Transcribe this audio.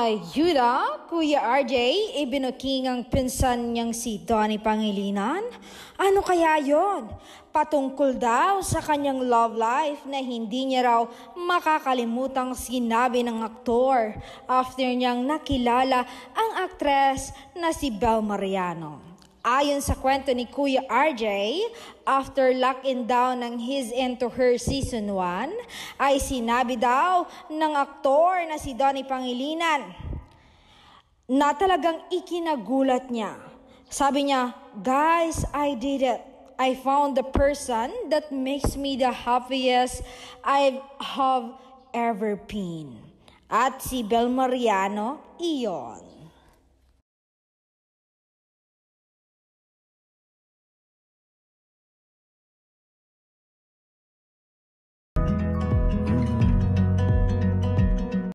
Yuda, Kuya RJ, ibinuking ang pinsan niyang si Donnie Pangilinan? Ano kaya yon? Patungkol daw sa kanyang love life na hindi niya raw makakalimutang sinabi ng aktor after niyang nakilala ang aktres na si Bel Mariano. Ayon sa kwento ni Kuya RJ, after lock-in down ng His Into Her Season 1, ay sinabi daw ng aktor na si Donnie Pangilinan na talagang ikinagulat niya. Sabi niya, "Guys, I did it. I found the person that makes me the happiest I have ever been." At si Bel Mariano, iyon.